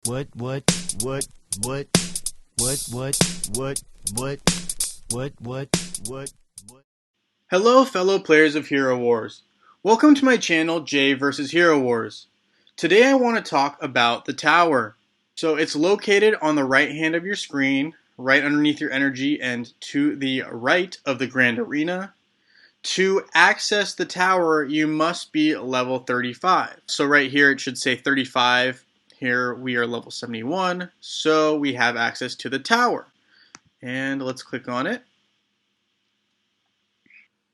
What, what, what, what, what, what, what, what, what. Hello, fellow players of Hero Wars. Welcome to my channel, Jay vs. Hero Wars. Today I want to talk about the tower. So it's located on the right hand of your screen, right underneath your energy, and to the right of the Grand Arena. To access the tower, you must be level 35. So right here it should say 35. Here we are level 71, so we have access to the tower. And let's click on it.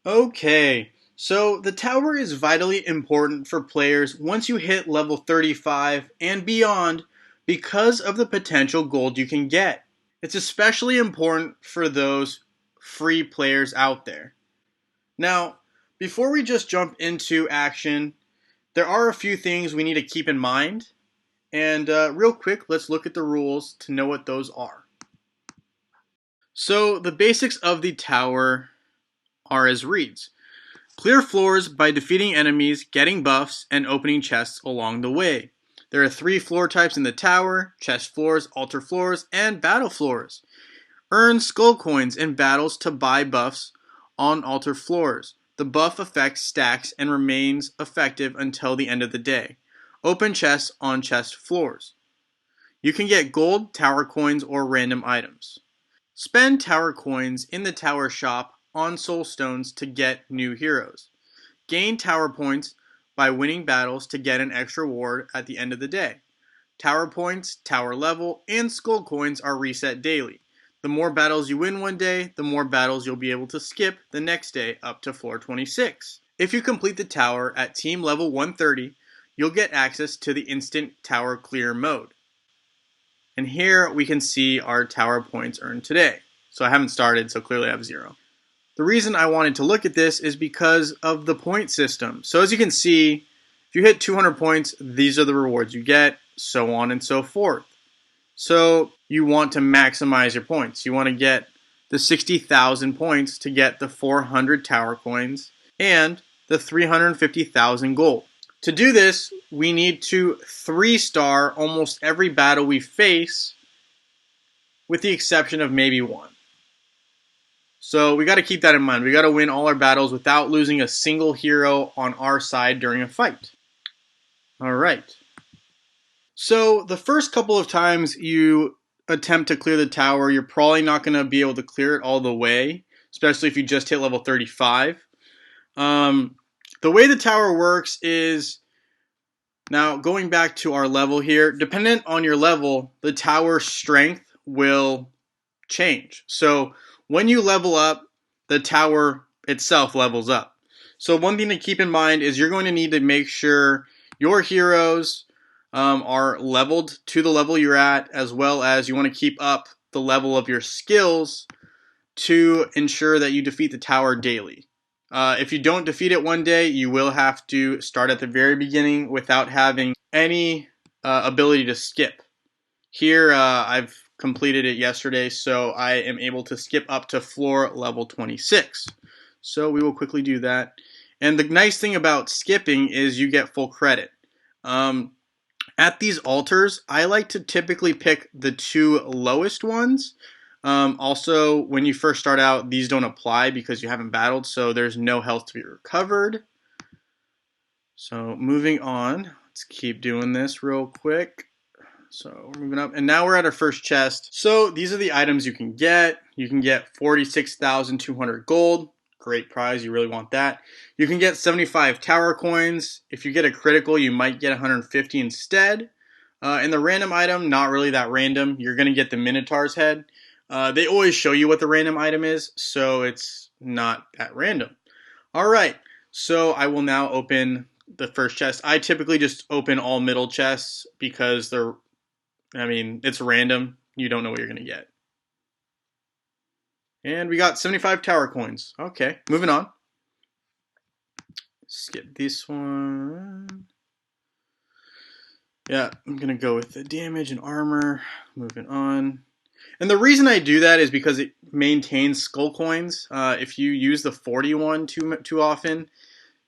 Okay, so the tower is vitally important for players once you hit level 35 and beyond because of the potential gold you can get. It's especially important for those free players out there. Now, before we just jump into action, there are a few things we need to keep in mind. And real quick, let's look at the rules to know what those are. So the basics of the tower are as reads. Clear floors by defeating enemies, getting buffs, and opening chests along the way. There are 3 floor types in the tower: chest floors, altar floors, and battle floors. Earn skull coins in battles to buy buffs on altar floors. The buff effect stacks and remains effective until the end of the day. Open chests on chest floors. You can get gold, tower coins, or random items. Spend tower coins in the tower shop on soul stones to get new heroes. Gain tower points by winning battles to get an extra reward at the end of the day. Tower points, tower level, and skull coins are reset daily. The more battles you win one day, the more battles you'll be able to skip the next day up to floor 26. If you complete the tower at team level 130, you'll get access to the instant tower clear mode. And here we can see our tower points earned today. So I haven't started, so clearly I have 0. The reason I wanted to look at this is because of the point system. So as you can see, if you hit 200 points, these are the rewards you get, so on and so forth. So you want to maximize your points. You want to get the 60,000 points to get the 400 tower coins and the 350,000 gold. To do this, we need to 3-star almost every battle we face, with the exception of maybe one. So we got to keep that in mind. We got to win all our battles without losing a single hero on our side during a fight. Alright. So the first couple of times you attempt to clear the tower, you're probably not going to be able to clear it all the way, especially if you just hit level 35. The way the tower works is, now going back to our level here, dependent on your level, the tower strength will change. So when you level up, the tower itself levels up. So one thing to keep in mind is you're going to need to make sure your heroes are leveled to the level you're at, as well as you want to keep up the level of your skills to ensure that you defeat the tower daily. If you don't defeat it one day, you will have to start at the very beginning without having any ability to skip. Here, I've completed it yesterday, so I am able to skip up to floor level 26. So we will quickly do that. And the nice thing about skipping is you get full credit. At these altars, I like to typically pick the 2 lowest ones. Also, when you first start out, these don't apply because you haven't battled, so there's no health to be recovered. So moving on, let's keep doing this real quick. So we're moving up, and now we're at our first chest. So these are the items you can get. You can get 46,200 gold. Great prize, you really want that. You can get 75 tower coins. If you get a critical, you might get 150 instead. And the random item, not really that random. You're going to get the Minotaur's head. They always show you what the random item is, so it's not that random. Alright, so I will now open the first chest. I typically just open all middle chests because it's random. You don't know what you're going to get. And we got 75 tower coins. Okay, moving on. Skip this one. Yeah, I'm going to go with the damage and armor. Moving on. And the reason I do that is because it maintains skull coins. If you use the 41 too often,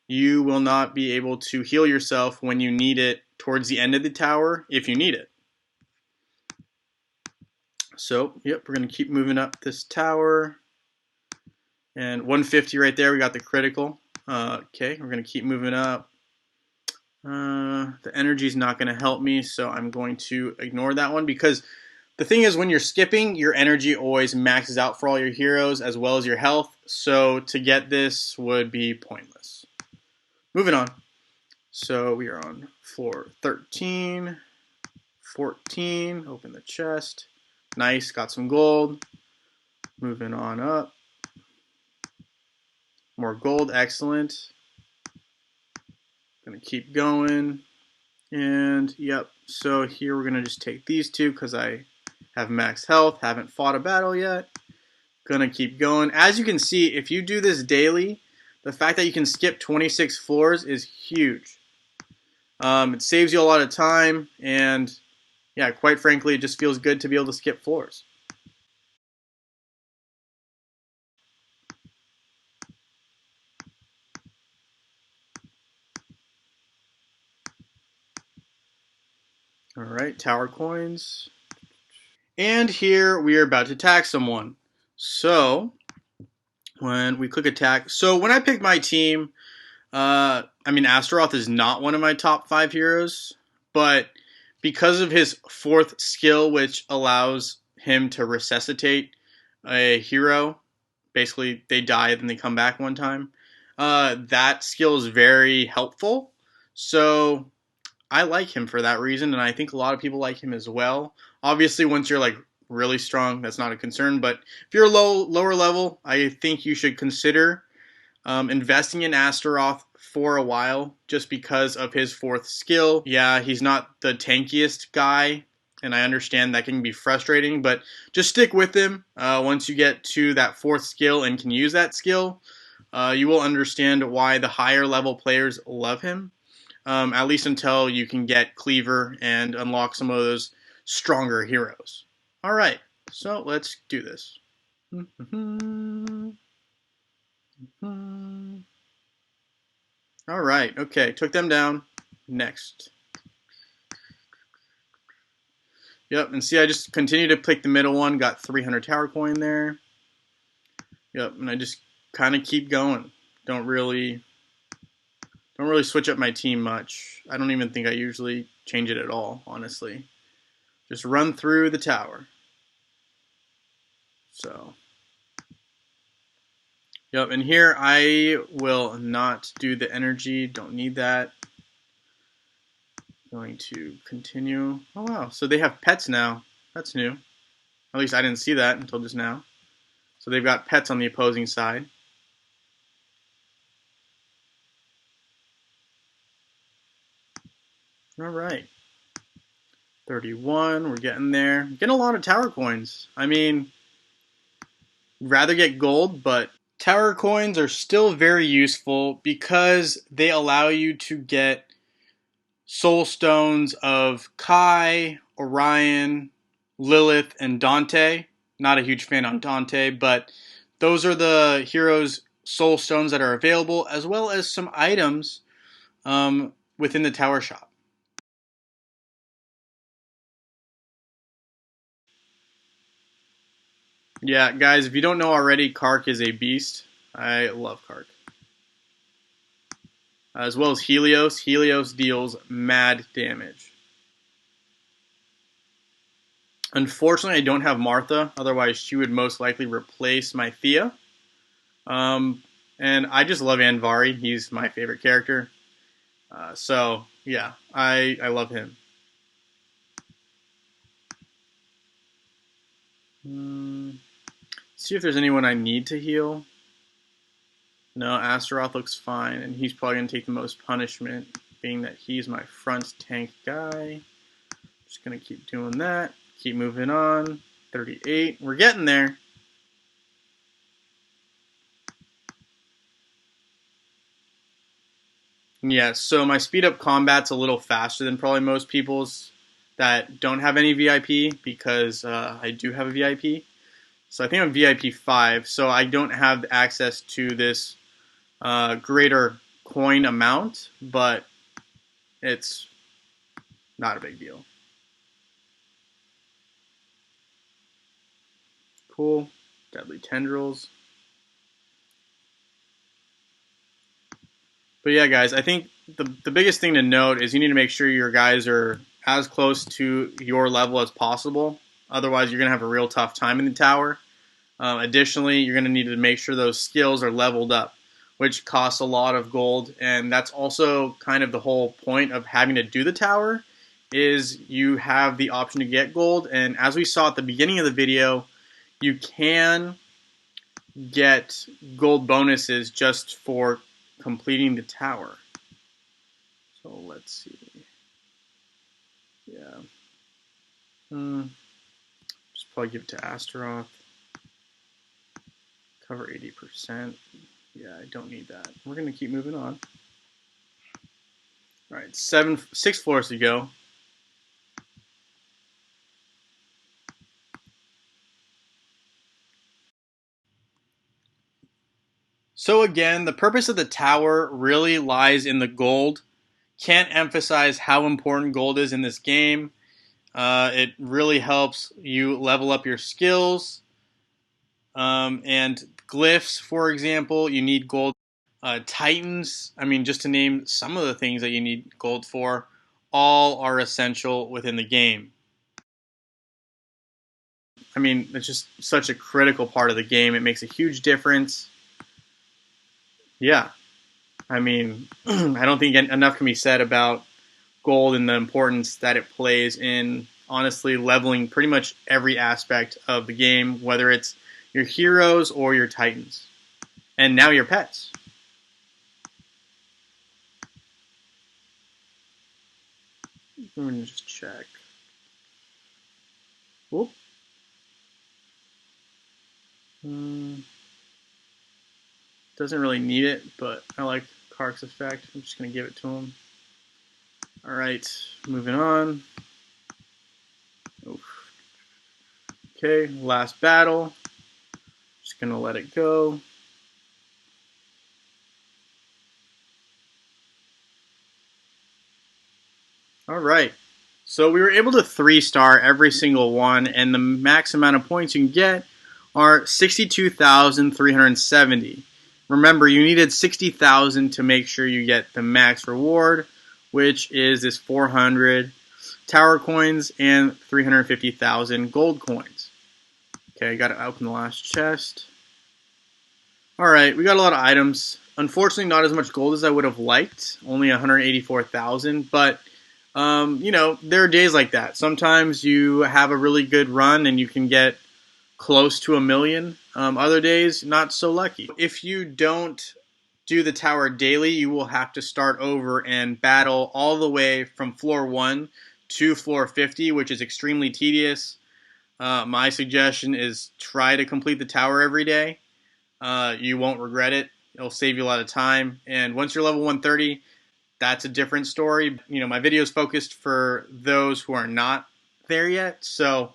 you will not be able to heal yourself when you need it towards the end of the tower, if you need it. So, yep, we're going to keep moving up this tower. And 150 right there, we got the critical. Okay, we're going to keep moving up. The energy is not going to help me, so I'm going to ignore that one because the thing is when you're skipping, your energy always maxes out for all your heroes as well as your health, so to get this would be pointless. Moving on. So we are on floor 13, 14, open the chest. Nice, got some gold. Moving on up. More gold, excellent. Gonna keep going. And yep, so here we're gonna just take these two because I have max health, haven't fought a battle yet. Gonna keep going. As you can see, if you do this daily, the fact that you can skip 26 floors is huge. It saves you a lot of time, and yeah, quite frankly, it just feels good to be able to skip floors. Alright, tower coins. And here we are about to attack someone. So, when we click attack, so when I pick my team, Astaroth is not one of my top 5 heroes, but because of his 4th skill, which allows him to resuscitate a hero, basically they die and they come back one time, that skill is very helpful. So I like him for that reason, and I think a lot of people like him as well. Obviously, once you're like really strong, that's not a concern. But if you're lower level, I think you should consider investing in Astaroth for a while, just because of his 4th skill. Yeah, he's not the tankiest guy, and I understand that can be frustrating, but just stick with him. Once you get to that 4th skill and can use that skill, you will understand why the higher level players love him. At least until you can get Cleaver and unlock some of those stronger heroes. Alright, so let's do this. Alright, okay, took them down. Next. Yep, and see I just continue to pick the middle one, got 300 tower coin there. Yep, and I just kind of keep going. Don't really switch up my team much. I don't even think I usually change it at all, honestly. Just run through the tower. So, yep, and here I will not do the energy. Don't need that. Going to continue. Oh wow, so they have pets now. That's new. At least I didn't see that until just now. So they've got pets on the opposing side. Alright. 31, we're getting there. Getting a lot of tower coins. I mean, rather get gold, but tower coins are still very useful because they allow you to get soul stones of Kai, Orion, Lilith, and Dante. Not a huge fan on Dante, but those are the heroes' soul stones that are available, as well as some items within the tower shop. Yeah, guys, if you don't know already, Kark is a beast. I love Kark. As well as Helios. Helios deals mad damage. Unfortunately, I don't have Martha. Otherwise, she would most likely replace my Thea. And I just love Anvari. He's my favorite character. So, yeah, I love him. See if there's anyone I need to heal. No, Astaroth looks fine, and he's probably going to take the most punishment, being that he's my front tank guy. Just going to keep doing that. Keep moving on. 38. We're getting there. Yeah, so my speed up combat's a little faster than probably most people's that don't have any VIP because I do have a VIP. So I think I'm VIP 5, so I don't have access to this greater coin amount, but it's not a big deal. Cool. Deadly tendrils. But yeah, guys, I think the biggest thing to note is you need to make sure your guys are as close to your level as possible. Otherwise, you're going to have a real tough time in the tower. Additionally, you're going to need to make sure those skills are leveled up, which costs a lot of gold. And that's also kind of the whole point of having to do the tower, is you have the option to get gold. And as we saw at the beginning of the video, you can get gold bonuses just for completing the tower. So let's see. Yeah. Just probably give it to Astaroth. Cover 80%. Yeah, I don't need that. We're going to keep moving on. All right, 6 floors to go. So again, the purpose of the tower really lies in the gold. Can't emphasize how important gold is in this game. It really helps you level up your skills. And glyphs, for example, you need gold. Titans, I mean, just to name some of the things that you need gold for, all are essential within the game. I mean, it's just such a critical part of the game. It makes a huge difference. Yeah. I mean, I don't think enough can be said about gold and the importance that it plays in, honestly, leveling pretty much every aspect of the game, whether it's your heroes or your titans. And now your pets. Let me just check. Whoop. Doesn't really need it, but I like Kark's effect. I'm just going to give it to him. Alright, moving on. Oof. Okay, last battle. Just going to let it go. Alright, so we were able to 3-star every single one, and the max amount of points you can get are 62,370. Remember, you needed 60,000 to make sure you get the max reward, which is this 400 tower coins and 350,000 gold coins. Okay, I gotta open the last chest. Alright, we got a lot of items. Unfortunately, not as much gold as I would have liked. Only 184,000, but you know, there are days like that. Sometimes you have a really good run and you can get close to 1 million. Other days, not so lucky. If you don't do the tower daily, you will have to start over and battle all the way from floor 1 to floor 50, which is extremely tedious. My suggestion is try to complete the tower every day. You won't regret it. It'll save you a lot of time. And once you're level 130, that's a different story. You know, my video is focused for those who are not there yet. So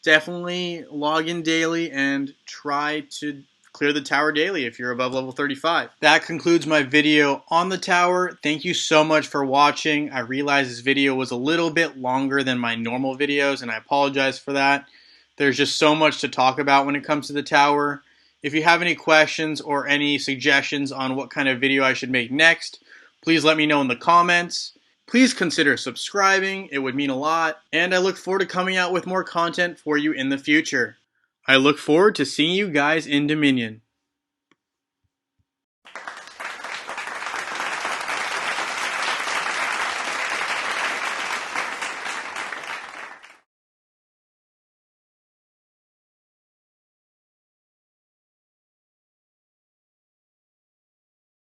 definitely log in daily and try to clear the tower daily if you're above level 35. That concludes my video on the tower. Thank you so much for watching. I realize this video was a little bit longer than my normal videos, and I apologize for that. There's just so much to talk about when it comes to the tower. If you have any questions or any suggestions on what kind of video I should make next, please let me know in the comments. Please consider subscribing, it would mean a lot, and I look forward to coming out with more content for you in the future. I look forward to seeing you guys in Dominion.